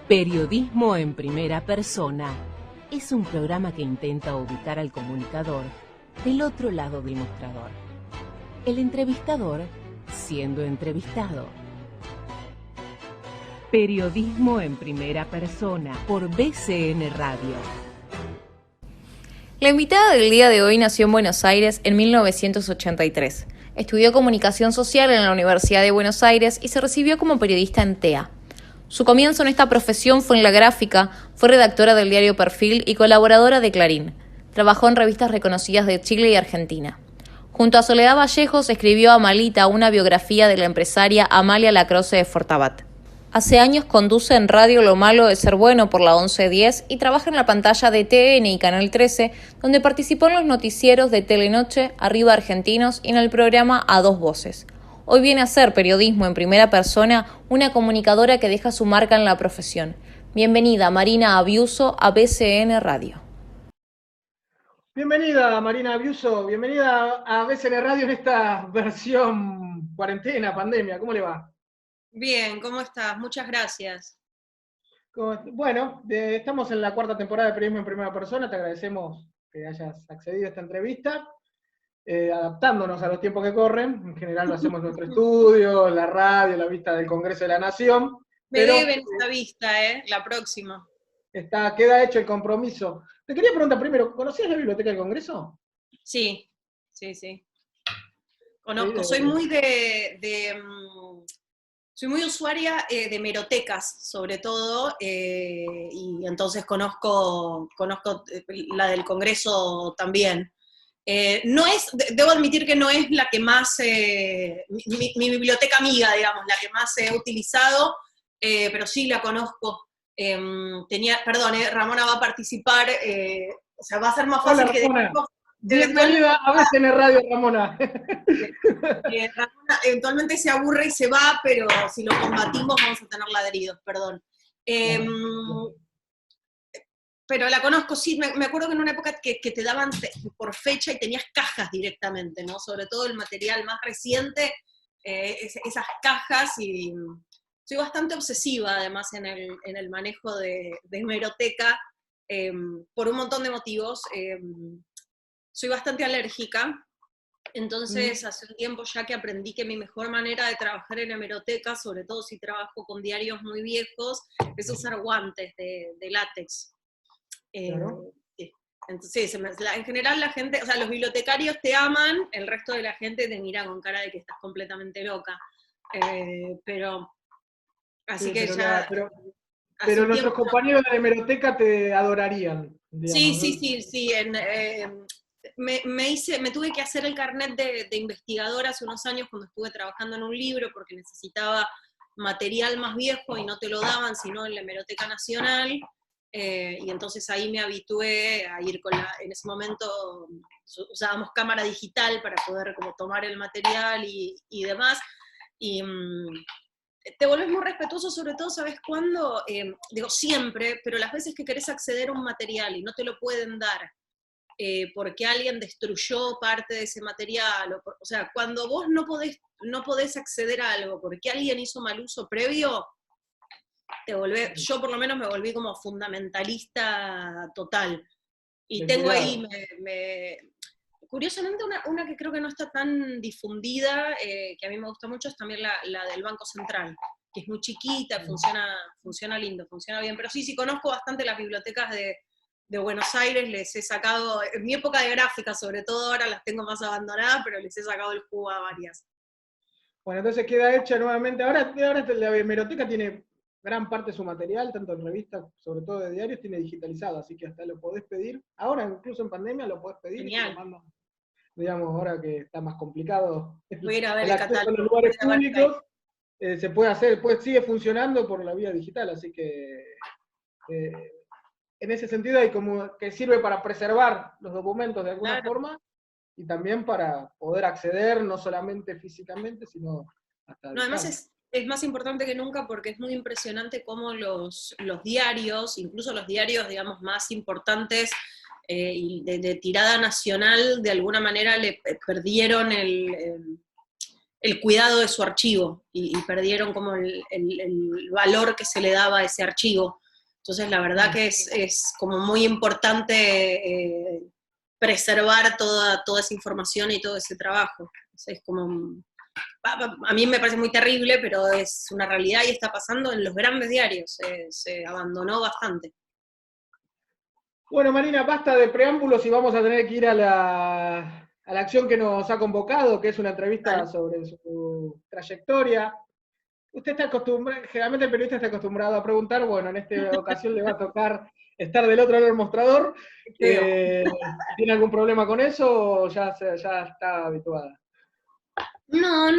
Periodismo en primera persona es un programa que intenta ubicar al comunicador del otro lado del mostrador. El entrevistador siendo entrevistado. Periodismo en primera persona por BCN Radio. La invitada del día de hoy nació en Buenos Aires en 1983. Estudió comunicación social en la Universidad de Buenos Aires y se recibió como periodista en TEA. Su comienzo en esta profesión fue en la gráfica, fue redactora del diario Perfil y colaboradora de Clarín. Trabajó en revistas reconocidas de Chile y Argentina. Junto a Soledad Vallejos escribió Amalita, una biografía de la empresaria Amalia Lacroze de Fortabat. Hace años conduce en radio Lo Malo de Ser Bueno por la 1110 y trabaja en la pantalla de TN y Canal 13, donde participó en los noticieros de Telenoche, Arriba Argentinos y en el programa A Dos Voces. Hoy viene a hacer periodismo en primera persona, una comunicadora que deja su marca en la profesión. Bienvenida, Marina Abiuso, a BCN Radio. Bienvenida, Marina Abiuso, bienvenida a BCN Radio en esta versión cuarentena, pandemia. ¿Cómo le va? Bien, ¿cómo estás? Muchas gracias. Bueno, estamos en la cuarta temporada de Periodismo en Primera Persona. Te agradecemos que hayas accedido a esta entrevista, adaptándonos a los tiempos que corren. En general lo hacemos en nuestro estudio, la radio, la vista del Congreso de la Nación. Me deben esta vista, la próxima. Queda hecho el compromiso. Te quería preguntar primero, ¿conocías la Biblioteca del Congreso? Sí. Conozco, soy muy soy muy usuaria de hemerotecas, sobre todo, y entonces conozco la del Congreso también. Debo admitir que no es la que más, mi biblioteca amiga, digamos, la que más he utilizado, pero sí la conozco. Ramona va a participar, o sea, va a ser más fácil. Hola, Ramona. Bienvenida a BCN Radio, Ramona. Ramona eventualmente se aburre y se va, pero si lo combatimos vamos a tener ladridos, perdón. Pero la conozco, sí, me acuerdo que en una época que te daban por fecha y tenías cajas directamente, ¿no? Sobre todo el material más reciente, esas cajas, y soy bastante obsesiva además en el manejo de hemeroteca, por un montón de motivos. Soy bastante alérgica, entonces hace un tiempo ya que aprendí que mi mejor manera de trabajar en hemeroteca, sobre todo si trabajo con diarios muy viejos, es usar guantes de látex. Claro. Sí. Entonces, en general la gente, o sea, los bibliotecarios te aman, el resto de la gente te mira con cara de que estás completamente loca. Pero nuestros compañeros de la hemeroteca te adorarían. Digamos, sí. Me tuve que hacer el carnet de investigadora hace unos años cuando estuve trabajando en un libro porque necesitaba material más viejo y no te lo daban sino en la Hemeroteca Nacional, y entonces ahí me habitué a ir en ese momento usábamos cámara digital para poder como tomar el material y demás, y te volvés muy respetuoso, sobre todo, ¿sabes cuándo? Digo siempre, pero las veces que querés acceder a un material y no te lo pueden dar, porque alguien destruyó parte de ese material, o sea, cuando vos no podés acceder a algo porque alguien hizo mal uso previo, yo por lo menos me volví como fundamentalista total. Y tengo ahí, curiosamente, una que creo que no está tan difundida, que a mí me gusta mucho, es también la del Banco Central, que es muy chiquita, funciona lindo, funciona bien, pero sí, conozco bastante las bibliotecas de Buenos Aires, les he sacado, en mi época de gráfica sobre todo, ahora las tengo más abandonadas, pero les he sacado el jugo a varias. Bueno, entonces queda hecha nuevamente, ahora la hemeroteca tiene gran parte de su material, tanto en revistas, sobre todo de diarios, tiene digitalizado, así que hasta lo podés pedir, ahora incluso en pandemia lo podés pedir. Genial. Y te mandan, digamos, ahora que está más complicado voy a ir a ver el acceso a los lugares públicos, se puede hacer, sigue funcionando por la vía digital, así que en ese sentido hay como que sirve para preservar los documentos de alguna forma, y también para poder acceder no solamente físicamente, sino hasta... No, además es más importante que nunca porque es muy impresionante cómo los diarios, incluso los diarios, digamos, más importantes y de tirada nacional, de alguna manera le perdieron el cuidado de su archivo, y perdieron como el valor que se le daba a ese archivo. Entonces la verdad que es como muy importante preservar toda esa información y todo ese trabajo. Es como, a mí me parece muy terrible, pero es una realidad y está pasando en los grandes diarios, se abandonó bastante. Bueno, Marina, basta de preámbulos y vamos a tener que ir a la acción que nos ha convocado, que es una entrevista sobre su trayectoria. Usted está acostumbrado, generalmente el periodista está acostumbrado a preguntar, bueno, en esta ocasión le va a tocar estar del otro lado del mostrador. ¿Tiene algún problema con eso o ya está habituada? No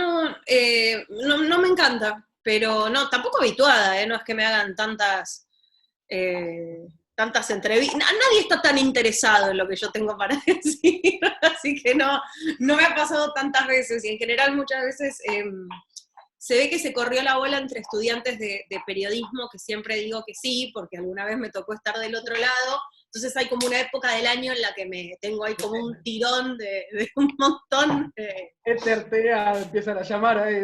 me encanta, pero no, tampoco habituada, no es que me hagan tantas entrevistas. Nadie está tan interesado en lo que yo tengo para decir, así que no me ha pasado tantas veces, y en general muchas veces se ve que se corrió la bola entre estudiantes de periodismo, que siempre digo que sí, porque alguna vez me tocó estar del otro lado. Entonces hay como una época del año en la que me tengo ahí como un tirón de un montón de... Éter, TEA, empiezan a llamar ahí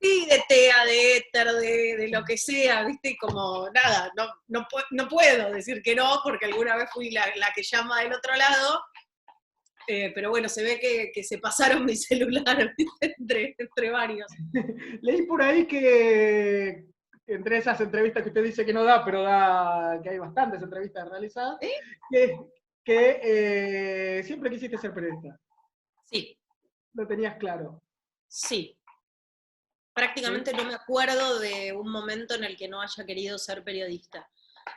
Sí, de TEA, de éter, de lo que sea, ¿viste? Y como, nada, no puedo decir que no, porque alguna vez fui la que llama del otro lado, pero bueno, se ve que se pasaron mi celular entre varios. Leí por ahí que entre esas entrevistas que usted dice que no da, pero que hay bastantes entrevistas realizadas, que siempre quisiste ser periodista. Sí. Lo tenías claro. Sí. Prácticamente no me acuerdo de un momento en el que no haya querido ser periodista.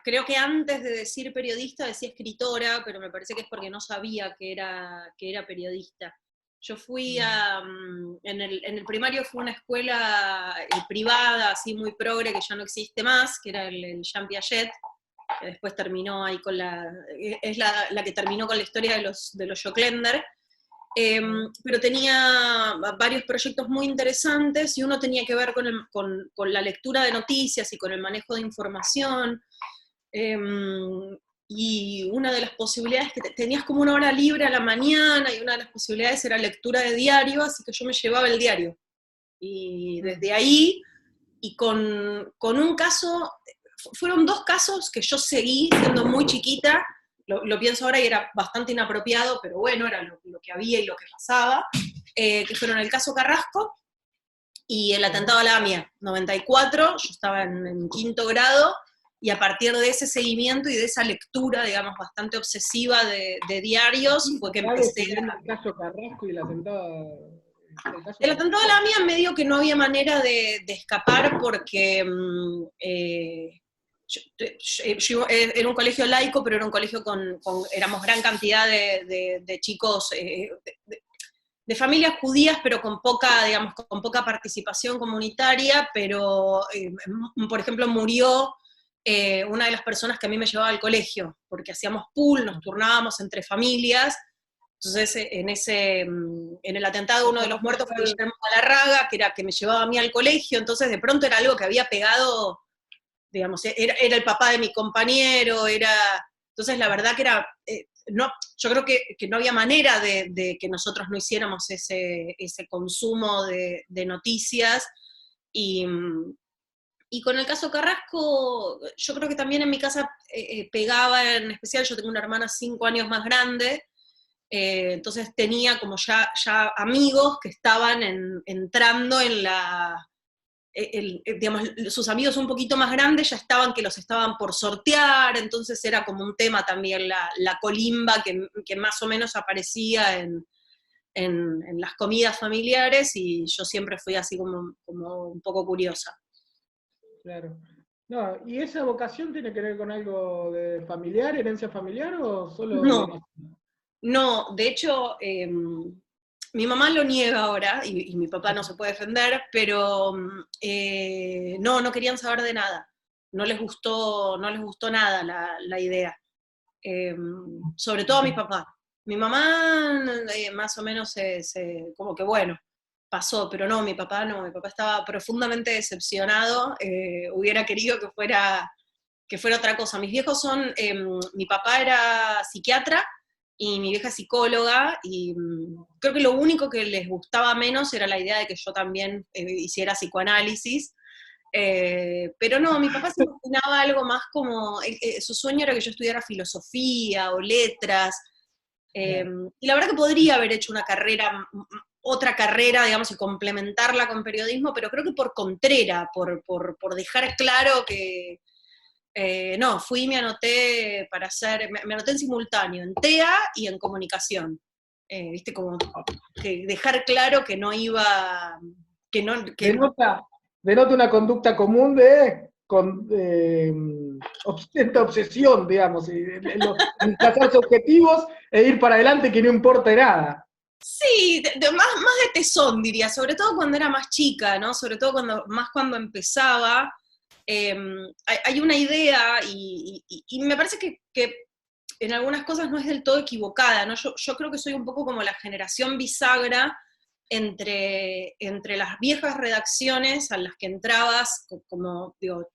Creo que antes de decir periodista decía escritora, pero me parece que es porque no sabía que era periodista. Yo fui en el primario fue una escuela privada, así muy progre, que ya no existe más, que era el Jean Piaget, que después terminó ahí es la que terminó con la historia de los Joclender. Pero tenía varios proyectos muy interesantes, y uno tenía que ver con la lectura de noticias y con el manejo de información. Y una de las posibilidades que tenías como una hora libre a la mañana, y una de las posibilidades era lectura de diario, así que yo me llevaba el diario. Y desde ahí, y con un caso, fueron 2 casos que yo seguí siendo muy chiquita, lo pienso ahora y era bastante inapropiado, pero bueno, era lo que había y lo que pasaba, que fueron el caso Carrasco y el atentado a la AMIA, 94, yo estaba en 5º grado, y a partir de ese seguimiento y de esa lectura, digamos, bastante obsesiva de diarios, fue que empecé el caso Carrasco y el atentado... El atentado a la AMIA, medio que no había manera de escapar, porque yo era un colegio laico, pero era un colegio éramos gran cantidad de chicos de familias judías, pero con poca participación comunitaria, pero por ejemplo murió una de las personas que a mí me llevaba al colegio, porque hacíamos pool, nos turnábamos entre familias. Entonces, en el atentado, uno de los muertos fue Guillermo Galarraga, que me llevaba a mí al colegio. Entonces de pronto era algo que había pegado, digamos, era el papá de mi compañero, entonces la verdad que era, yo creo que no había manera de que nosotros no hiciéramos ese consumo de noticias, y con el caso Carrasco, yo creo que también en mi casa pegaba, en especial yo tengo una hermana 5 años más grande, entonces tenía como ya amigos que estaban entrando en digamos, sus amigos un poquito más grandes ya los estaban por sortear, entonces era como un tema también la colimba que más o menos aparecía en las comidas familiares, y yo siempre fui así como un poco curiosa. Claro. No, ¿y esa vocación tiene que ver con algo de familiar, herencia familiar, o solo...? No, de hecho, mi mamá lo niega ahora, y mi papá no se puede defender, pero no querían saber de nada. No les gustó nada la idea. Sobre todo a mi papá. Mi mamá más o menos como que bueno, pasó, pero no, mi papá estaba profundamente decepcionado, hubiera querido que fuera otra cosa. Mis viejos mi papá era psiquiatra, y mi vieja es psicóloga, y creo que lo único que les gustaba menos era la idea de que yo también hiciera psicoanálisis. Pero no, mi papá se imaginaba algo más como, su sueño era que yo estudiara filosofía o letras, y la verdad que podría haber hecho una carrera, otra carrera, digamos, y complementarla con periodismo, pero creo que por contrera, por dejar claro que, no, fui y me anoté para hacer, me anoté en simultáneo, en TEA y en comunicación. Viste, como que dejar claro que no iba, que no, que Denota una conducta común de esta obsesión, digamos, en trazarse objetivos e ir para adelante que no importa nada. sí, más de tesón, diría, sobre todo cuando era más chica, ¿no? Sobre todo cuando empezaba. Hay una idea, y me parece que en algunas cosas no es del todo equivocada, ¿no? Yo creo que soy un poco como la generación bisagra entre las viejas redacciones a las que entrabas, como, digo,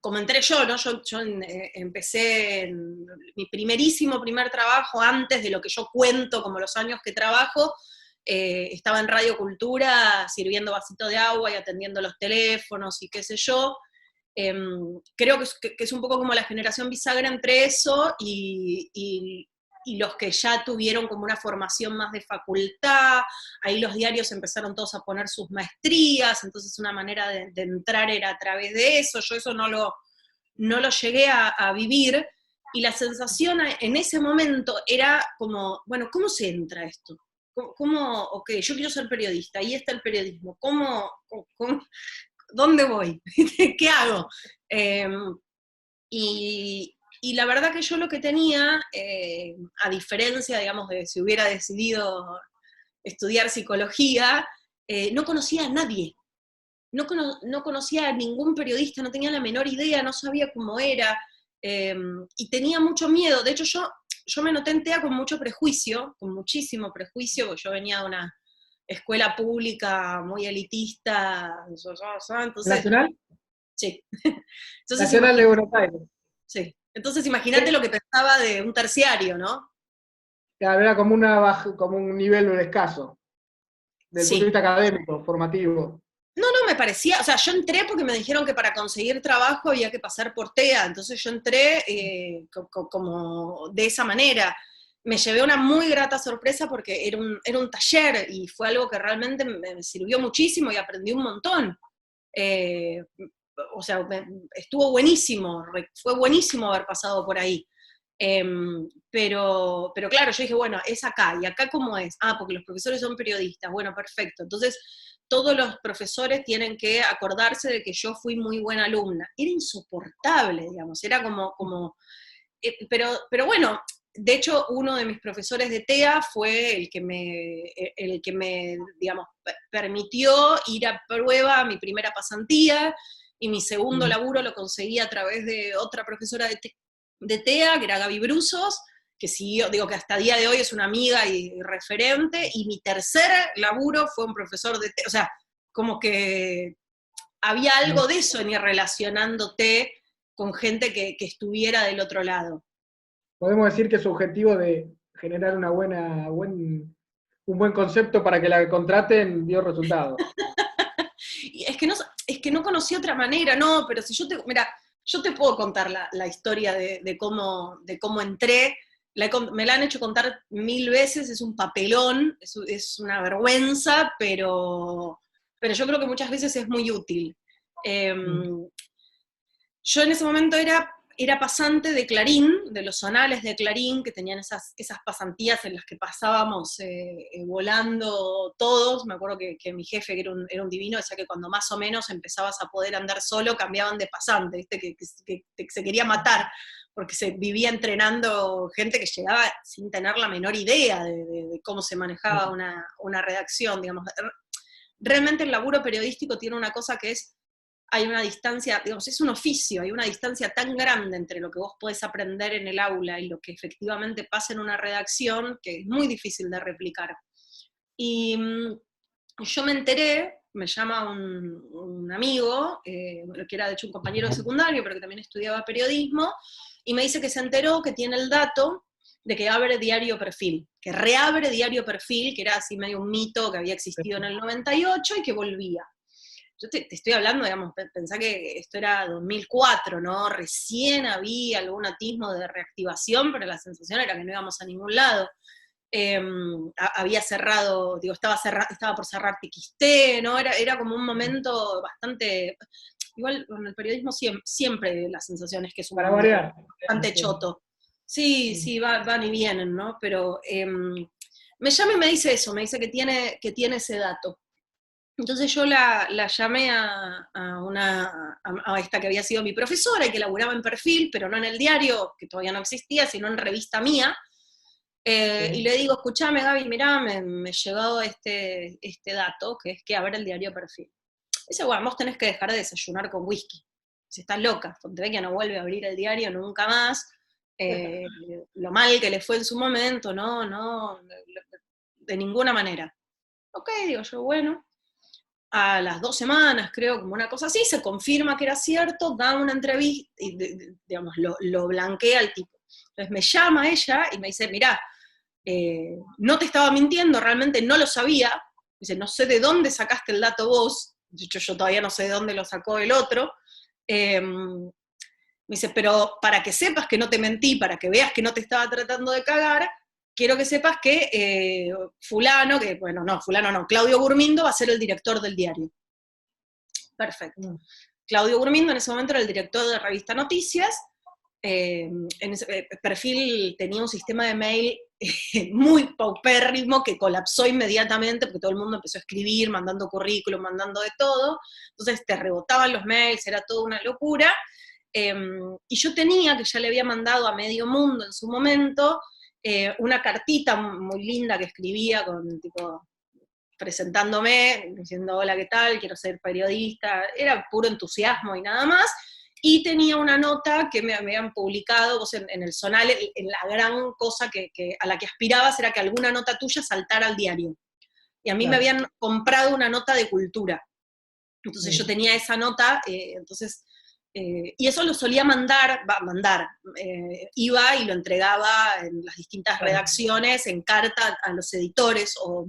como entré yo, ¿no? Yo empecé en mi primer trabajo, antes de lo que yo cuento como los años que trabajo, estaba en Radio Cultura sirviendo vasito de agua y atendiendo los teléfonos y qué sé yo. Creo que es un poco como la generación bisagra entre eso y los que ya tuvieron como una formación más de facultad. Ahí los diarios empezaron todos a poner sus maestrías, entonces una manera de entrar era a través de eso. Yo eso no lo llegué a vivir, y la sensación en ese momento era como, bueno, ¿cómo se entra a esto? Ok, yo quiero ser periodista, ahí está el periodismo, ¿dónde voy? ¿Qué hago? Y la verdad que yo lo que tenía, a diferencia, digamos, de si hubiera decidido estudiar psicología, no conocía a nadie. No conocía a ningún periodista, no tenía la menor idea, no sabía cómo era, y tenía mucho miedo. De hecho, yo me noté en TEA con mucho prejuicio, con muchísimo prejuicio, porque yo venía de una escuela pública muy elitista. Entonces, ¿Nacional? sí. Nacional de Buenos Aires. Sí. Entonces imagínate lo que pensaba de un terciario, ¿no? Claro, era como un nivel escaso, desde el punto de vista académico, formativo. No, me parecía, o sea, yo entré porque me dijeron que para conseguir trabajo había que pasar por TEA, entonces yo entré como de esa manera. Me llevé una muy grata sorpresa porque era un taller, y fue algo que realmente me sirvió muchísimo y aprendí un montón. O sea, estuvo buenísimo, fue buenísimo haber pasado por ahí. Pero claro, yo dije, bueno, es acá, ¿y acá cómo es? Ah, porque los profesores son periodistas, bueno, perfecto. Entonces, todos los profesores tienen que acordarse de que yo fui muy buena alumna. Era insoportable, digamos, era como pero bueno, de hecho, uno de mis profesores de TEA fue el que me, digamos, permitió ir a prueba a mi primera pasantía, y mi segundo laburo lo conseguí a través de otra profesora de TEA, que era Gaby Brusos, que siguió, digo que hasta el día de hoy es una amiga y referente, y mi tercer laburo fue un profesor de TEA. O sea, como que había algo de eso en ir relacionándote con gente que estuviera del otro lado. Podemos decir que su objetivo de generar un buen concepto para que la contraten dio resultado. Es que no conocí otra manera, no, pero si mira, yo te puedo contar la historia de cómo entré. Me la han hecho contar 1000 veces, es un papelón, es una vergüenza, pero yo creo que muchas veces es muy útil. Yo en ese momento era pasante de Clarín, de los zonales de Clarín, que tenían esas pasantías en las que pasábamos volando todos. Me acuerdo que mi jefe, que era un divino, decía que cuando más o menos empezabas a poder andar solo, cambiaban de pasante, ¿viste? Que se quería matar, porque se vivía entrenando gente que llegaba sin tener la menor idea de cómo se manejaba una redacción, digamos. Realmente el laburo periodístico tiene una cosa que hay una distancia, digamos, es un oficio, hay una distancia tan grande entre lo que vos podés aprender en el aula y lo que efectivamente pasa en una redacción, que es muy difícil de replicar. Y yo me enteré, me llama un amigo, que era de hecho un compañero de secundario, pero que también estudiaba periodismo, y me dice que se enteró que tiene el dato de que abre Diario Perfil, que reabre Diario Perfil, que era así medio un mito que había existido en el 98 y que volvía. Yo te estoy hablando, digamos, pensá que esto era 2004, ¿no? Recién había algún atismo de reactivación, pero la sensación era que no íbamos a ningún lado. Había cerrado, digo, estaba por cerrar TXT, ¿no? Era como un momento bastante... Igual con el periodismo siempre la sensación es que es un Para momento variar. bastante choto. Sí, van y vienen, ¿no? Pero me llama y me dice eso, me dice que tiene ese dato. Entonces yo la llamé a esta que había sido mi profesora y que laburaba en Perfil, pero no en el diario, que todavía no existía, sino en Revista Mía, y le digo, escuchame Gaby, mirá, me llegó este dato, que es que abre el diario Perfil. Dice, bueno, vos tenés que dejar de desayunar con whisky. Si estás loca, Fontevecchia no vuelve a abrir el diario nunca más, lo mal que le fue en su momento, no, de ninguna manera. Ok, digo yo, bueno. A las 2 semanas, creo, como una cosa así, se confirma que era cierto, da una entrevista, y digamos, lo blanquea el tipo. Entonces me llama ella y me dice, mirá, no te estaba mintiendo, realmente no lo sabía, dice, no sé de dónde sacaste el dato vos, de hecho yo todavía no sé de dónde lo sacó el otro, me dice, pero para que sepas que no te mentí, para que veas que no te estaba tratando de cagar, quiero que sepas que Claudio Gurmindo va a ser el director del diario. Perfecto. Claudio Gurmindo en ese momento era el director de Revista Noticias, en ese Perfil tenía un sistema de mail muy paupérrimo que colapsó inmediatamente porque todo el mundo empezó a escribir, mandando currículum, mandando de todo, entonces te rebotaban los mails, era toda una locura, y yo tenía, que ya le había mandado a medio mundo en su momento, una cartita muy linda que escribía tipo, presentándome, diciendo hola, ¿qué tal? Quiero ser periodista, era puro entusiasmo y nada más, y tenía una nota que me habían publicado, vos en el Zonal, en la gran cosa a la que aspirabas era que alguna nota tuya saltara al diario. Y a mí me habían comprado una nota de cultura. Entonces yo tenía esa nota, y eso lo solía iba y lo entregaba en las distintas redacciones, en carta a los editores, o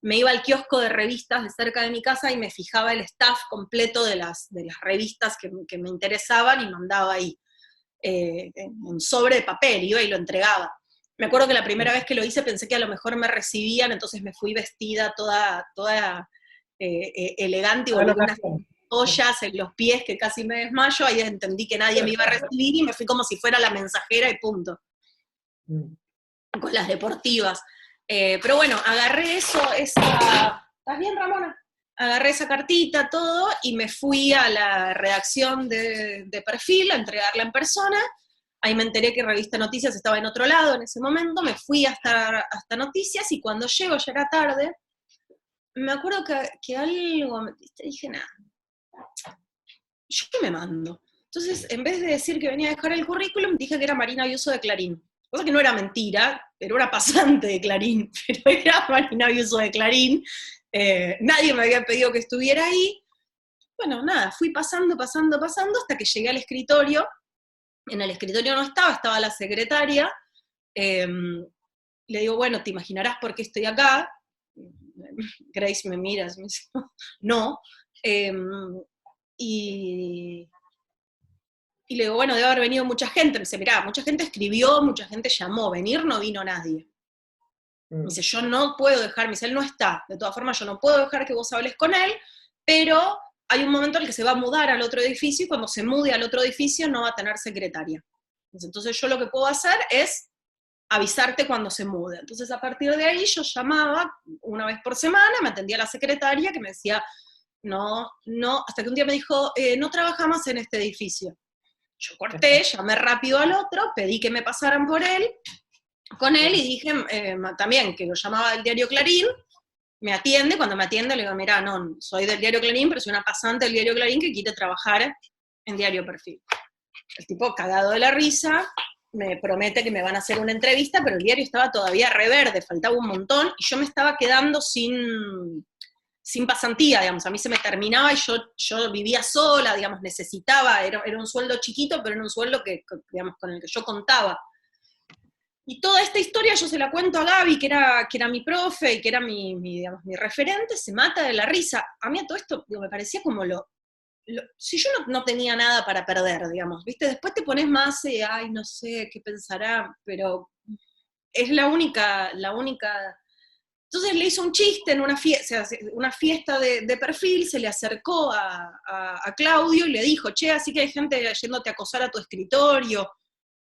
me iba al kiosco de revistas de cerca de mi casa y me fijaba el staff completo de las revistas que me interesaban y mandaba ahí, un sobre de papel, iba y lo entregaba. Me acuerdo que la primera vez que lo hice pensé que a lo mejor me recibían, entonces me fui vestida toda elegante y volví unas ollas en los pies que casi me desmayo, ahí entendí que nadie me iba a recibir y me fui como si fuera la mensajera y punto. Con las deportivas. Pero bueno, agarré ¿estás bien, Ramona? Agarré esa cartita, todo, y me fui a la redacción de Perfil a entregarla en persona. Ahí me enteré que Revista Noticias estaba en otro lado en ese momento, me fui hasta Noticias, y cuando llego, ya era tarde, me acuerdo que algo, dije, nada, yo me mando. Entonces, en vez de decir que venía a dejar el currículum, dije que era Marina Biuso de Clarín. Cosa que no era mentira, pero era pasante de Clarín, pero era Marina Biuso de Clarín. Nadie me había pedido que estuviera ahí. Bueno, nada, fui pasando, hasta que llegué al escritorio. En el escritorio no estaba la secretaria. Le digo, bueno, te imaginarás por qué estoy acá. Grace me mira, me dice, no. Y le digo, bueno, debe haber venido mucha gente. Me dice, mirá, mucha gente escribió, mucha gente llamó, venir no vino nadie. Me dice, yo no puedo dejar, me dice, él no está, de todas formas yo no puedo dejar que vos hables con él, pero hay un momento en el que se va a mudar al otro edificio, y cuando se mude al otro edificio no va a tener secretaria. Entonces yo lo que puedo hacer es avisarte cuando se mude. Entonces a partir de ahí yo llamaba una vez por semana, me atendía la secretaria que me decía, no, hasta que un día me dijo, no trabaja más en este edificio. Yo corté, llamé rápido al otro, pedí que me pasaran con él, y dije también que lo llamaba del diario Clarín, me atiende, cuando me atiende le digo, mirá, no, soy del diario Clarín, pero soy una pasante del diario Clarín que quiere trabajar en Diario Perfil. El tipo, cagado de la risa, me promete que me van a hacer una entrevista, pero el diario estaba todavía reverde, faltaba un montón, y yo me estaba quedando sin pasantía, digamos, a mí se me terminaba y yo vivía sola, digamos, necesitaba, era un sueldo chiquito, pero era un sueldo digamos, con el que yo contaba. Y toda esta historia yo se la cuento a Gaby, que era mi profe y que era digamos, mi referente, se mata de la risa. A mí a todo esto digo, me parecía como si yo no tenía nada para perder, digamos, ¿viste? Después te pones más, ay, no sé, qué pensará, pero es la única. Entonces le hizo un chiste en una fiesta de perfil, se le acercó a Claudio y le dijo, che, así que hay gente yéndote a acosar a tu escritorio.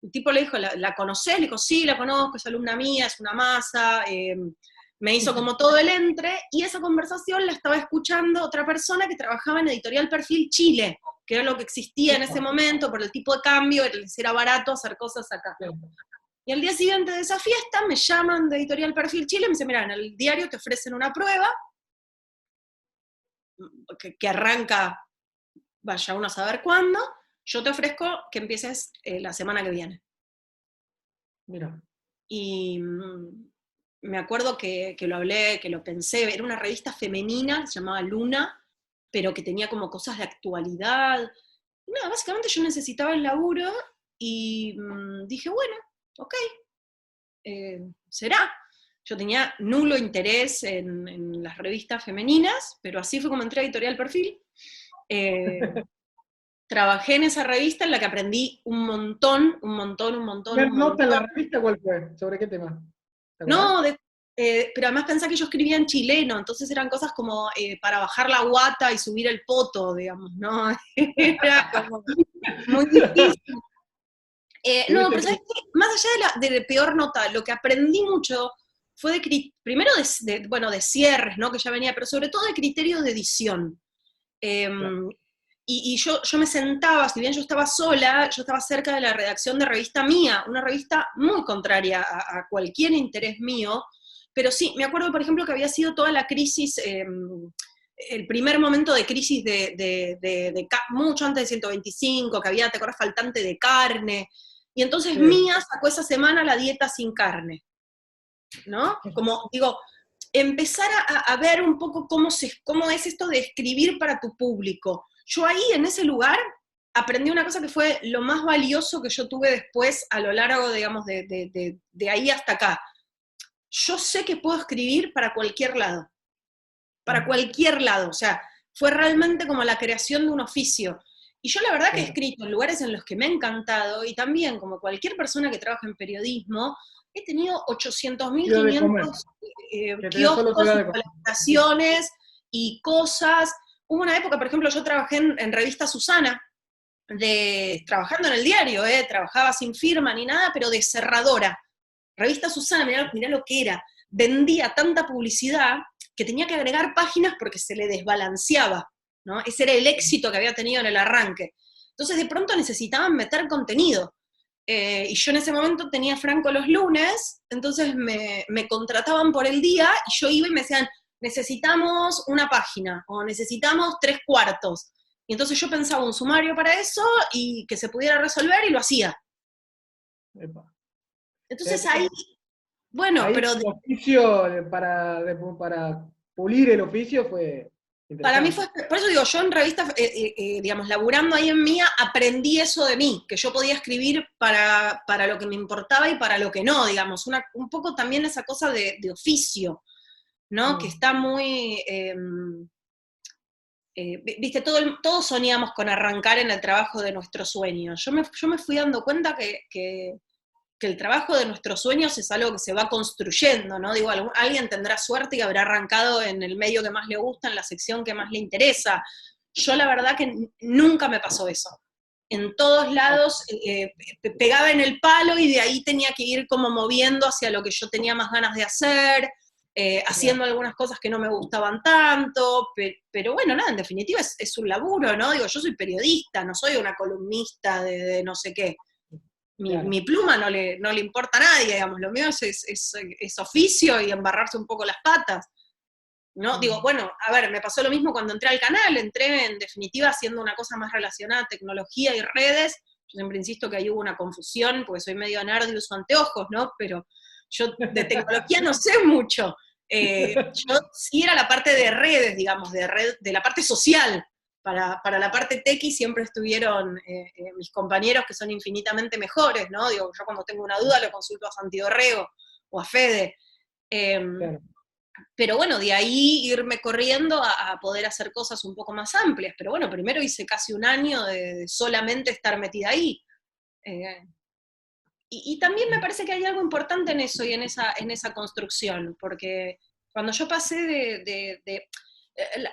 El tipo le dijo, ¿la conocés? Le dijo, sí, la conozco, es alumna mía, es una masa, me hizo como todo el entre, y esa conversación la estaba escuchando otra persona que trabajaba en Editorial Perfil Chile, que era lo que existía en ese momento, por el tipo de cambio, les era barato hacer cosas acá. Y al día siguiente de esa fiesta me llaman de Editorial Perfil Chile y me dicen, mira, en el diario te ofrecen una prueba que arranca, vaya uno a saber cuándo, yo te ofrezco que empieces la semana que viene. Mira. Y me acuerdo que lo hablé, que lo pensé, era una revista femenina, se llamaba Luna, pero que tenía como cosas de actualidad. Y nada, básicamente yo necesitaba el laburo y dije, bueno, ok, será. Yo tenía nulo interés en las revistas femeninas, pero así fue como entré a Editorial Perfil. Trabajé en esa revista en la que aprendí un montón. ¿Qué nota en la revista cuál fue? ¿Sobre qué tema? No, pero además pensá que yo escribía en chileno, entonces eran cosas como para bajar la guata y subir el poto, digamos, ¿no? Era como muy difícil. No, pero ¿sabes qué? Más allá de peor nota, lo que aprendí mucho fue primero de cierres, ¿no? Que ya venía, pero sobre todo de criterios de edición. Claro. Y yo me sentaba, si bien yo estaba sola, yo estaba cerca de la redacción de Revista Mía, una revista muy contraria a cualquier interés mío, pero sí, me acuerdo, por ejemplo, que había sido toda la crisis, el primer momento de crisis mucho antes de 125, que había, te acuerdas, faltante de carne, y entonces sí. Mía sacó esa semana la dieta sin carne, ¿no? Como, digo, empezar a ver un poco cómo es esto de escribir para tu público. Yo ahí, en ese lugar, aprendí una cosa que fue lo más valioso que yo tuve después a lo largo, digamos, de ahí hasta acá. Yo sé que puedo escribir para cualquier lado. Para cualquier lado. O sea, fue realmente como la creación de un oficio. Y yo la verdad que he escrito en lugares en los que me ha encantado, y también, como cualquier persona que trabaja en periodismo, he tenido 800.500 kioscos y colaboraciones y cosas. Hubo una época, por ejemplo, yo trabajé en Revista Susana, trabajando en el diario, trabajaba sin firma ni nada, pero de cerradora. Revista Susana, mirá lo que era. Vendía tanta publicidad que tenía que agregar páginas porque se le desbalanceaba, ¿no? Ese era el éxito que había tenido en el arranque. Entonces de pronto necesitaban meter contenido. Y yo en ese momento tenía franco los lunes, entonces me contrataban por el día y yo iba y me decían, necesitamos una página, o necesitamos 3/4. Y entonces yo pensaba un sumario para eso y que se pudiera resolver y lo hacía. Epa. Entonces ahí, bueno, ahí pero... El oficio para pulir el oficio fue... Para mí fue, por eso digo, yo en revistas, digamos, laburando ahí en Mía, aprendí eso de mí, que yo podía escribir para lo que me importaba y para lo que no, digamos, un poco también esa cosa de oficio, ¿no? Que está muy, viste, todos soñamos con arrancar en el trabajo de nuestros sueños. Yo me fui dando cuenta que el trabajo de nuestros sueños es algo que se va construyendo, ¿no? Digo, alguien tendrá suerte y habrá arrancado en el medio que más le gusta, en la sección que más le interesa. Yo la verdad que nunca me pasó eso. En todos lados pegaba en el palo y de ahí tenía que ir como moviendo hacia lo que yo tenía más ganas de hacer, haciendo algunas cosas que no me gustaban tanto, pero bueno, nada, en definitiva es un laburo, ¿no? Digo, yo soy periodista, no soy una columnista de no sé qué. Mi pluma no le importa a nadie, digamos, lo mío es oficio y embarrarse un poco las patas, ¿no? Digo, bueno, a ver, me pasó lo mismo cuando entré al canal, entré en definitiva haciendo una cosa más relacionada a tecnología y redes. Yo siempre insisto que ahí hubo una confusión, porque soy medio nerd y uso anteojos, ¿no? Pero yo de tecnología no sé mucho. Yo sí era la parte de redes, digamos, de la parte social, para la parte tequi siempre estuvieron mis compañeros que son infinitamente mejores, ¿no? Digo, yo cuando tengo una duda lo consulto a Santi Dorrego o a Fede. Claro. Pero bueno, de ahí irme corriendo a poder hacer cosas un poco más amplias. Pero bueno, primero hice casi un año de solamente estar metida ahí. Y también me parece que hay algo importante en eso y en esa construcción, porque cuando yo pasé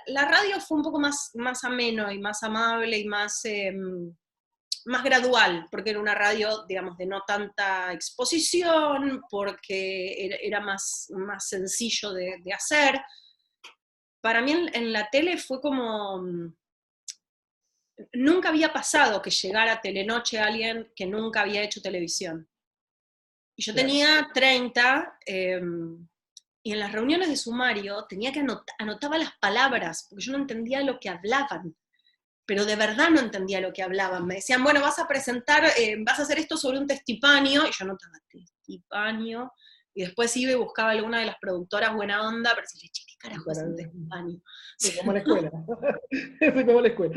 la radio fue un poco más ameno y más amable y más gradual, porque era una radio, digamos, de no tanta exposición, porque era más sencillo de hacer. Para mí en la tele fue como... Nunca había pasado que llegara a Telenoche alguien que nunca había hecho televisión. Y yo tenía 30, y en las reuniones de sumario tenía que anotaba las palabras, porque yo no entendía lo que hablaban. Pero de verdad no entendía lo que hablaban. Me decían, bueno, vas a presentar, vas a hacer esto sobre un testipanio, y yo anotaba testipanio, y después iba y buscaba a alguna de las productoras buena onda para decirle, che, ¿qué carajo es un testipanio? Sí, como la escuela. Es como la escuela.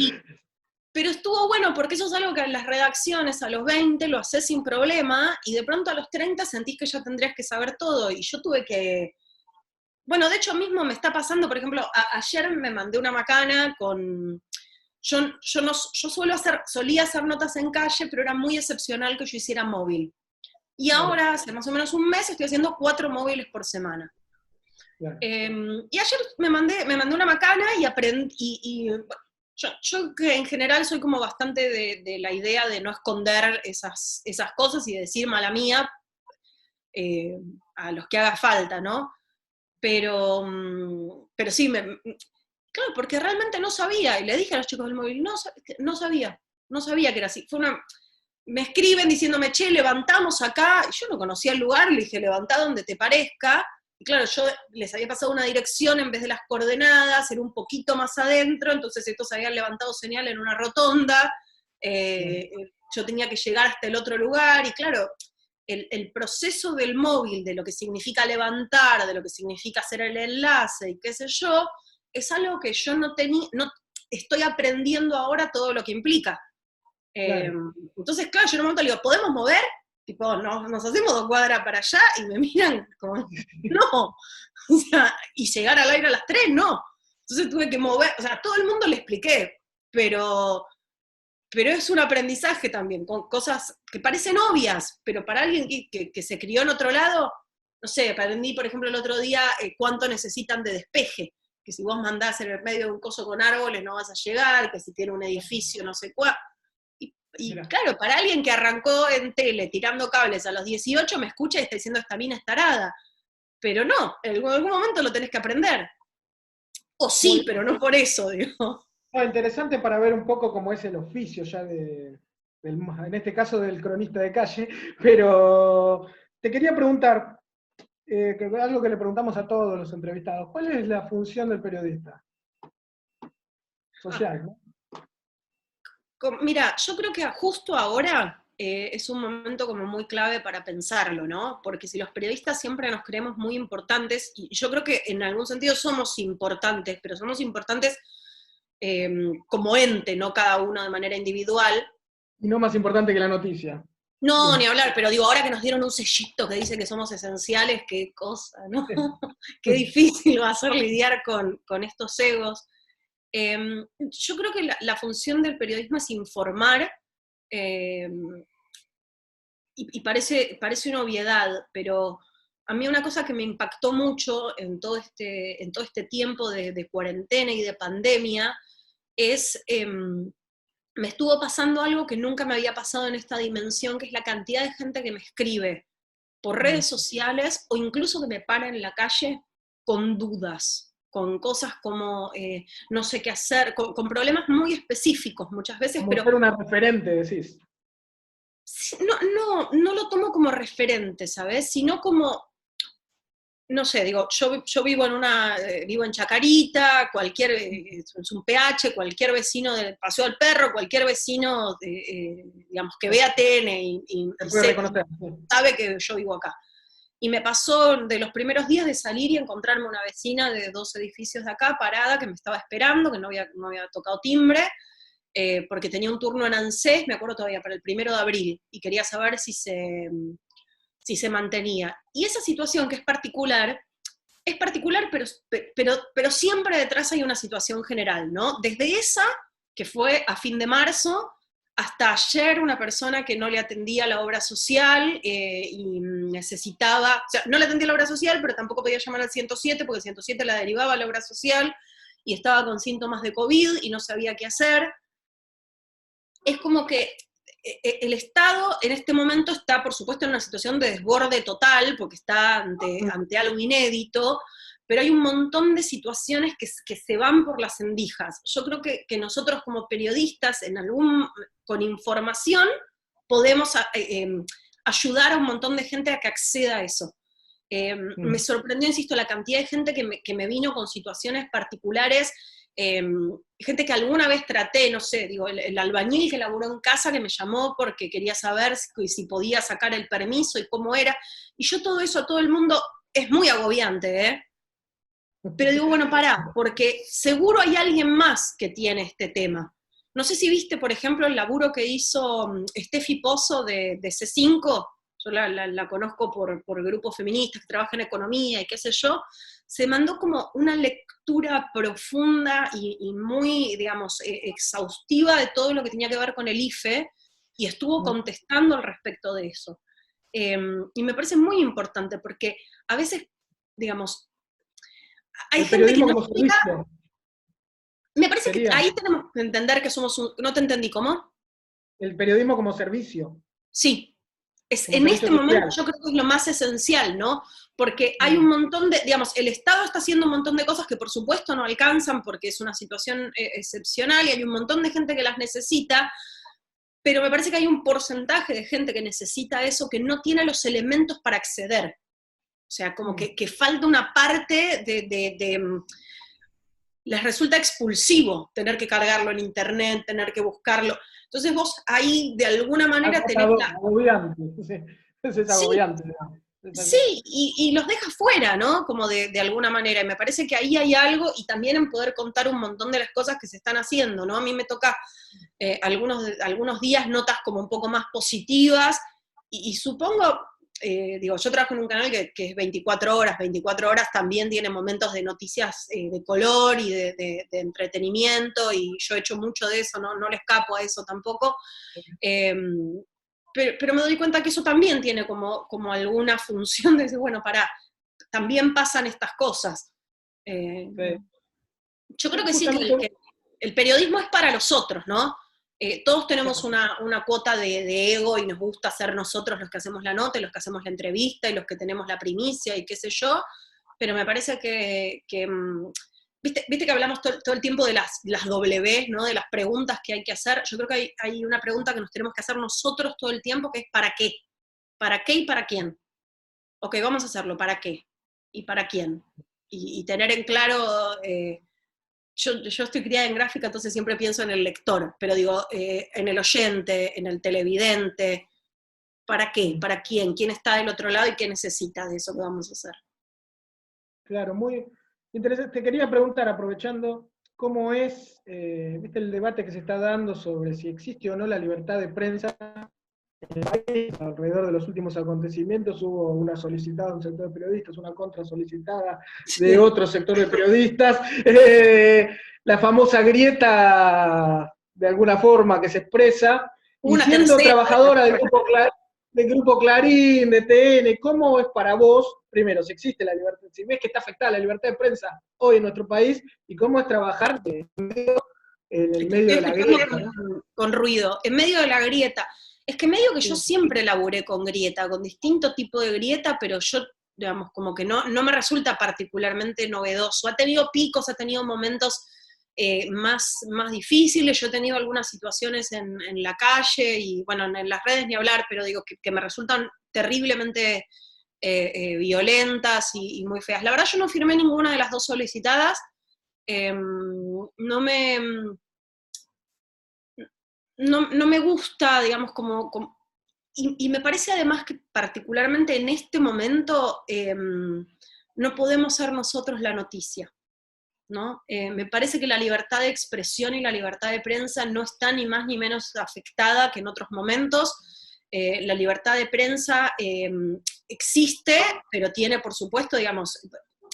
Pero estuvo bueno, porque eso es algo que en las redacciones a los 20 lo haces sin problema, y de pronto a los 30 sentís que ya tendrías que saber todo, y yo tuve que... Bueno, de hecho mismo me está pasando, por ejemplo, ayer me mandé una macana con... Yo solía hacer notas en calle, pero era muy excepcional que yo hiciera móvil. Y ahora, hace más o menos un mes, estoy haciendo 4 móviles por semana. Claro. Y ayer me mandé una macana y aprendí, yo que en general soy como bastante de la idea de no esconder esas cosas y de decir mala mía a los que haga falta, ¿no? Pero sí, claro, porque realmente no sabía, y le dije a los chicos del móvil, no sabía que era así. Me escriben diciéndome, che, levantamos acá, y yo no conocía el lugar, le dije, levantá donde te parezca, y claro, yo les había pasado una dirección en vez de las coordenadas, era un poquito más adentro, entonces estos habían levantado señal en una rotonda, yo tenía que llegar hasta el otro lugar, y claro, el proceso del móvil, de lo que significa levantar, de lo que significa hacer el enlace, y qué sé yo, es algo que yo no estoy aprendiendo ahora todo lo que implica. Claro. Entonces, claro, yo en un momento le digo, ¿podemos mover? Tipo, nos hacemos 2 cuadras para allá, y me miran como, no, o sea, y llegar al aire a las 3, no. Entonces tuve que mover, o sea, a todo el mundo le expliqué, pero es un aprendizaje también, con cosas que parecen obvias, pero para alguien que se crió en otro lado, no sé, aprendí, por ejemplo, el otro día cuánto necesitan de despeje, que si vos mandás en el medio de un coso con árboles no vas a llegar, que si tiene un edificio no sé cuál. Y claro, para alguien que arrancó en tele tirando cables a los 18, me escucha y está diciendo, esta mina es tarada. Pero no, en algún momento lo tenés que aprender. O sí, pero no por eso, digo. Interesante para ver un poco cómo es el oficio ya en este caso del cronista de calle, pero te quería preguntar, algo que le preguntamos a todos los entrevistados, ¿cuál es la función del periodista? Social, ¿no? Mira, yo creo que justo ahora es un momento como muy clave para pensarlo, ¿no? Porque si los periodistas siempre nos creemos muy importantes, y yo creo que en algún sentido somos importantes, pero somos importantes como ente, no cada uno de manera individual. Y no más importante que la noticia. No, Bien. Ni hablar, pero digo, ahora que nos dieron un sellito que dice que somos esenciales, qué cosa, ¿no? Qué difícil va a ser lidiar con estos egos. Yo creo que la función del periodismo es informar, y parece una obviedad, pero a mí una cosa que me impactó mucho en todo este tiempo de cuarentena y de pandemia es, me estuvo pasando algo que nunca me había pasado en esta dimensión, que es la cantidad de gente que me escribe por redes sociales o incluso que me para en la calle con dudas, con cosas como no sé qué hacer, con problemas muy específicos muchas veces, Como pero ser una referente, decís. no lo tomo como referente, ¿sabes? Sino como, no sé, digo, yo vivo en Chacarita, es un PH, cualquier vecino del Paseo del Perro, cualquier vecino, digamos, que vea TN y Se puede reconocer. sabe que yo vivo acá. Y me pasó de los primeros días de salir y encontrarme una vecina de 2 edificios de acá, parada, que me estaba esperando, que no había tocado timbre, porque tenía un turno en ANSES, me acuerdo todavía, para el 1 de abril, y quería saber si se mantenía. Y esa situación que es particular, pero siempre detrás hay una situación general, ¿no? Desde esa, que fue a fin de marzo, hasta ayer una persona que no le atendía la obra social y necesitaba, o sea, no le atendía la obra social, pero tampoco podía llamar al 107, porque el 107 la derivaba a la obra social, y estaba con síntomas de COVID y no sabía qué hacer. Es como que el Estado en este momento está, por supuesto, en una situación de desborde total, porque está ante algo inédito, pero hay un montón de situaciones que se van por las endijas. Yo creo que nosotros como periodistas, con información, podemos ayudar a un montón de gente a que acceda a eso. Me sorprendió, insisto, la cantidad de gente que me vino con situaciones particulares, gente que alguna vez traté, no sé, digo, el albañil que laburó en casa que me llamó porque quería saber si podía sacar el permiso y cómo era, y yo todo eso a todo el mundo es muy agobiante, ¿eh? Pero digo, bueno, pará, porque seguro hay alguien más que tiene este tema. No sé si viste, por ejemplo, el laburo que hizo Steffi Pozo de C5, yo la conozco por grupos feministas que trabajan en economía y qué sé yo, se mandó como una lectura profunda y muy, digamos, exhaustiva de todo lo que tenía que ver con el IFE, y estuvo contestando al respecto de eso. Y me parece muy importante, porque a veces, digamos, hay El gente que periodismo no como llega. servicio Me parece que sería. ahí tenemos que entender que somos no te entendí, ¿cómo? El periodismo como servicio, Sí, como en servicio este momento social. yo creo que es lo más esencial, ¿no? Porque hay un montón de, digamos, el Estado está haciendo un montón de cosas que por supuesto no alcanzan porque es una situación excepcional y hay un montón de gente que las necesita, pero me parece que hay un porcentaje de gente que necesita eso que no tiene los elementos para acceder. O sea, como que falta una parte les resulta expulsivo tener que cargarlo en internet, tener que buscarlo. Entonces vos ahí de alguna manera tenés Agobiante, sí. Es Sí, agobiante, digamos. sí, y los deja fuera, ¿no? Como de alguna manera. Y me parece que ahí hay algo, y también en poder contar un montón de las cosas que se están haciendo, ¿no? A mí me toca algunos días notas como un poco más positivas, y supongo, digo, yo trabajo en un canal que es 24 horas también tiene momentos de noticias de color y de entretenimiento, y yo he hecho mucho de eso, no le escapo a eso tampoco. Pero me doy cuenta que eso también tiene como alguna función de decir, bueno, pará, también pasan estas cosas. Sí. Yo creo que sí, Justamente, que el periodismo es para los otros, ¿no? Todos tenemos una cuota de ego y nos gusta ser nosotros los que hacemos la nota y los que hacemos la entrevista y los que tenemos la primicia y qué sé yo, pero me parece viste que hablamos todo el tiempo de las W, ¿no? De las preguntas que hay que hacer. Yo creo que hay una pregunta que nos tenemos que hacer nosotros todo el tiempo, que es ¿para qué? ¿Para qué y para quién? Ok, vamos a hacerlo, ¿para qué? ¿Y para quién? Y tener en claro... yo estoy criada en gráfica, entonces siempre pienso en el lector, pero digo, en el oyente, en el televidente, ¿para qué? ¿Para quién? ¿Quién está del otro lado y qué necesita de eso que vamos a hacer? claro, muy interesante. Te quería preguntar, aprovechando, ¿cómo es, viste, el debate que se está dando sobre si existe o no la libertad de prensa en el país? Alrededor de los últimos acontecimientos hubo una solicitada de un sector de periodistas, una contra solicitada de otro sector de periodistas, la famosa grieta, de alguna forma, que se expresa, y Una siendo tercera. trabajadora del Grupo Clarín, de TN, ¿cómo es para vos, primero, si existe la libertad, si ves que está afectada la libertad de prensa hoy en nuestro país, y cómo es trabajar en el medio de la grieta, ¿no? Con ruido, en medio de la grieta. Es que medio que yo siempre laburé con grieta, con distinto tipo de grieta, pero yo, digamos, como que no me resulta particularmente novedoso. Ha tenido picos, ha tenido momentos más difíciles, yo he tenido algunas situaciones en la calle, y bueno, en las redes ni hablar, pero digo que me resultan terriblemente violentas y muy feas. La verdad yo no firmé ninguna de las dos solicitadas, no me gusta, digamos, como y me parece además que particularmente en este momento no podemos ser nosotros la noticia, ¿no? Me parece que la libertad de expresión y la libertad de prensa no está ni más ni menos afectada que en otros momentos. La libertad de prensa existe, pero tiene, por supuesto, digamos,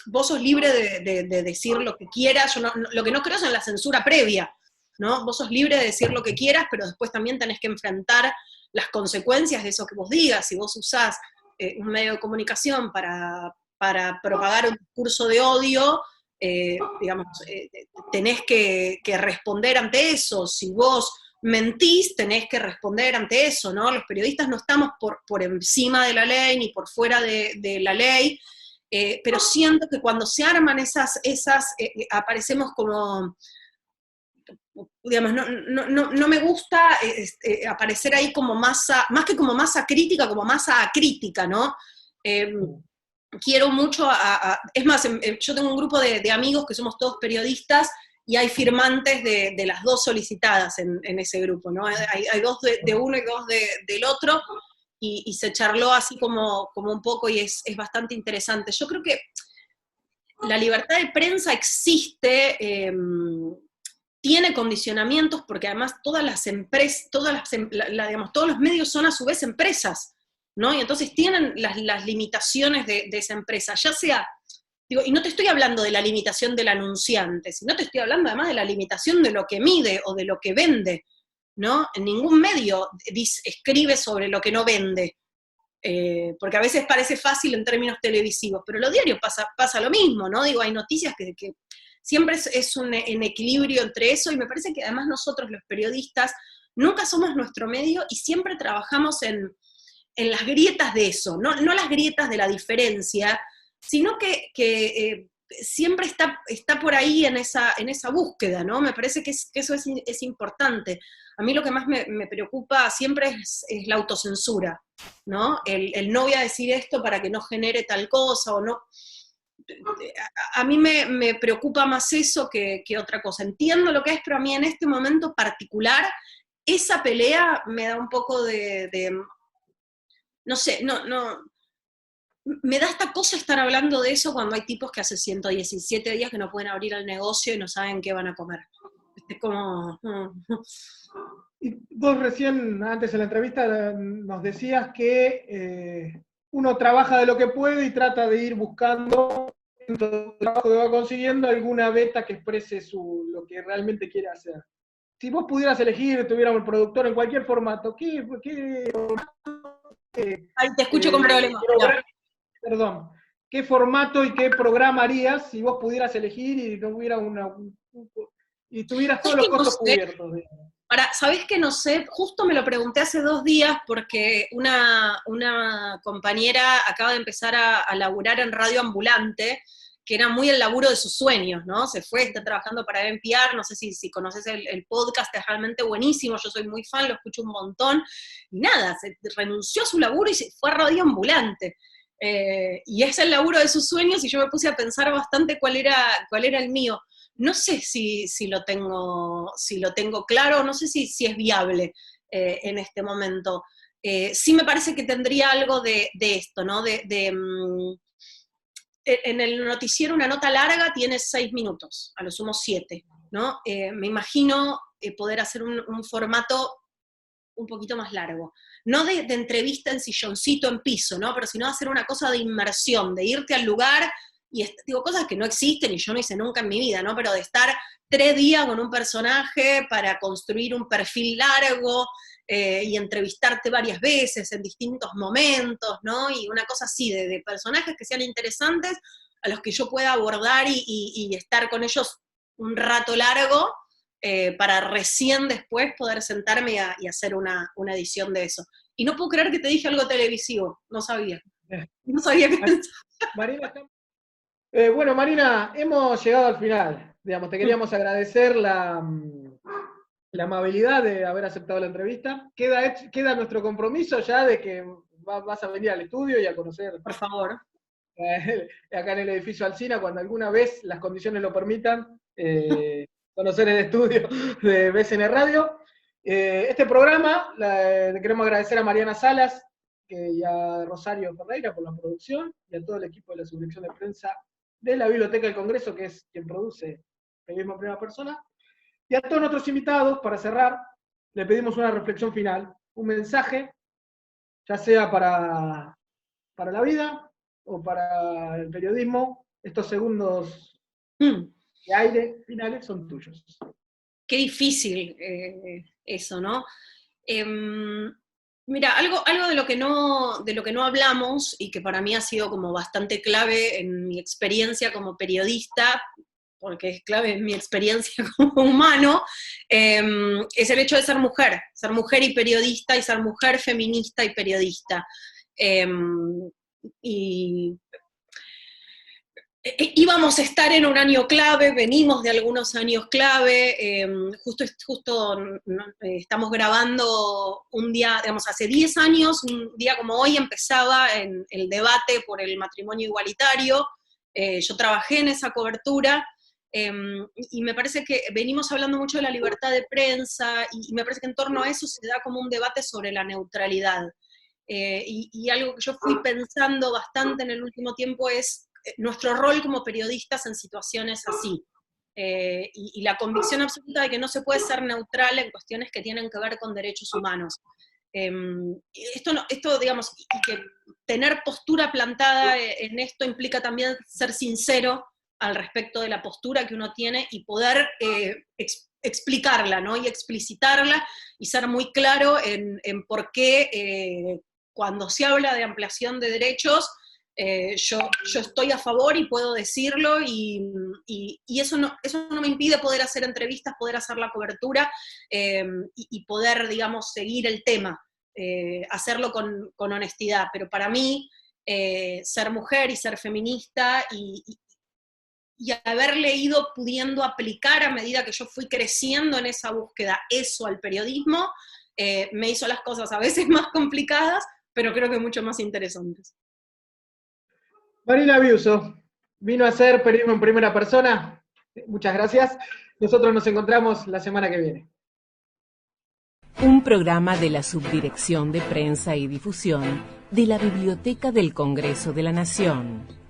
vos sos libre de decir lo que quieras, lo que no creo es en la censura previa, ¿no? Vos sos libre de decir lo que quieras, pero después también tenés que enfrentar las consecuencias de eso que vos digas. Si vos usás un medio de comunicación para propagar un discurso de odio, digamos, tenés que responder ante eso. Si vos mentís, tenés que responder ante eso, ¿no? Los periodistas no estamos por encima de la ley ni por fuera de la ley, pero siento que cuando se arman aparecemos como, digamos, no me gusta aparecer ahí como masa, más que como masa crítica, como masa acrítica, ¿no? Quiero mucho es más, yo tengo un grupo de amigos que somos todos periodistas y hay firmantes de las dos solicitadas en ese grupo, ¿no? Hay dos de uno y dos del otro, y se charló así como un poco, y es bastante interesante. Yo creo que la libertad de prensa existe, tiene condicionamientos, porque además todas las empresas, digamos, todos los medios son a su vez empresas, ¿no? Y entonces tienen las limitaciones de esa empresa, ya sea, digo, y no te estoy hablando de la limitación del anunciante, sino te estoy hablando además de la limitación de lo que mide o de lo que vende, ¿no? En ningún medio escribe sobre lo que no vende, porque a veces parece fácil en términos televisivos, pero lo diario pasa lo mismo, ¿no? Digo, hay noticias que siempre es un equilibrio entre eso, y me parece que además nosotros los periodistas nunca somos nuestro medio y siempre trabajamos en las grietas de eso, no las grietas de la diferencia, sino que siempre está por ahí en esa búsqueda, ¿no? Me parece que eso es importante. A mí lo que más me preocupa siempre es la autocensura, ¿no? El no voy a decir esto para que no genere tal cosa, o no. A mí me preocupa más eso que otra cosa. Entiendo lo que es, pero a mí en este momento particular, esa pelea me da un poco no sé, me da esta cosa estar hablando de eso cuando hay tipos que hace 117 días que no pueden abrir el negocio y no saben qué van a comer. Es como... Y vos recién, antes en la entrevista, nos decías que uno trabaja de lo que puede y trata de ir buscando, dentro del trabajo que va consiguiendo, alguna beta que exprese lo que realmente quiere hacer. Si vos pudieras elegir, tuviéramos el productor en cualquier formato, ¿qué Ay, te escucho con problemas. Perdón, ¿qué formato y qué programa harías si vos pudieras elegir y no hubiera y tuvieras todos los costos cubiertos? ¿Sabés que no sé? Justo me lo pregunté hace 2 días porque una compañera acaba de empezar a laburar en Radio Ambulante, que era muy el laburo de sus sueños, ¿no? Se fue, está trabajando para NPR, no sé si conoces el podcast, es realmente buenísimo, yo soy muy fan, lo escucho un montón, y nada, renunció a su laburo y se fue a Radio Ambulante. Y es el laburo de sus sueños, y yo me puse a pensar bastante cuál era el mío. No sé si lo tengo claro, no sé si es viable en este momento. Sí me parece que tendría algo de esto, ¿no? En el noticiero una nota larga tiene 6 minutos, a lo sumo 7, ¿no? Me imagino poder hacer un formato un poquito más largo. No de entrevista en silloncito en piso, ¿no? Pero sino hacer una cosa de inmersión, de irte al lugar, y digo, cosas que no existen y yo no hice nunca en mi vida, ¿no? Pero de estar 3 días con un personaje para construir un perfil largo, y entrevistarte varias veces en distintos momentos, ¿no? Y una cosa así, de personajes que sean interesantes, a los que yo pueda abordar y estar con ellos un rato largo, para recién después poder sentarme y hacer una edición de eso. Y no puedo creer que te dije algo televisivo, no sabía. No sabía qué pensar. Marina, bueno, Marina, hemos llegado al final. Digamos, te queríamos agradecer la amabilidad de haber aceptado la entrevista. Queda nuestro compromiso ya de que vas a venir al estudio y a conocer. Por favor. Acá en el edificio Alsina, cuando alguna vez las condiciones lo permitan, conocer el estudio de BCN Radio. Este programa le queremos agradecer a Mariana Salas y a Rosario Ferreira por la producción, y a todo el equipo de la subdirección de prensa de la Biblioteca del Congreso, que es quien produce Periodismo en Primera Persona. Y a todos nuestros invitados, para cerrar, le pedimos una reflexión final, un mensaje, ya sea para la vida o para el periodismo. Estos segundos de aire finales son tuyos. Qué difícil eso, ¿no? Mira, algo de lo que no hablamos, y que para mí ha sido como bastante clave en mi experiencia como periodista, porque es clave en mi experiencia como humano, es el hecho de ser mujer y periodista, y ser mujer feminista y periodista. Y íbamos a estar en un año clave, venimos de algunos años clave, justo estamos grabando un día, digamos, hace 10 años, un día como hoy empezaba el debate por el matrimonio igualitario. Yo trabajé en esa cobertura, y me parece que venimos hablando mucho de la libertad de prensa, y me parece que en torno a eso se da como un debate sobre la neutralidad. Y algo que yo fui pensando bastante en el último tiempo es nuestro rol como periodistas en situaciones así, y la convicción absoluta de que no se puede ser neutral en cuestiones que tienen que ver con derechos humanos. Esto, digamos, y que tener postura plantada en esto implica también ser sincero al respecto de la postura que uno tiene, y poder explicarla, ¿no? Y explicitarla, y ser muy claro en por qué cuando se habla de ampliación de derechos, yo estoy a favor y puedo decirlo, y eso no me impide poder hacer entrevistas, poder hacer la cobertura, y poder, digamos, seguir el tema, hacerlo con honestidad. Pero para mí, ser mujer y ser feminista, y haberle ido pudiendo aplicar a medida que yo fui creciendo en esa búsqueda eso al periodismo, me hizo las cosas a veces más complicadas, pero creo que mucho más interesantes. Marina Biuso vino a hacer Periodismo en Primera Persona. Muchas gracias. Nosotros nos encontramos la semana que viene. Un programa de la Subdirección de Prensa y Difusión de la Biblioteca del Congreso de la Nación.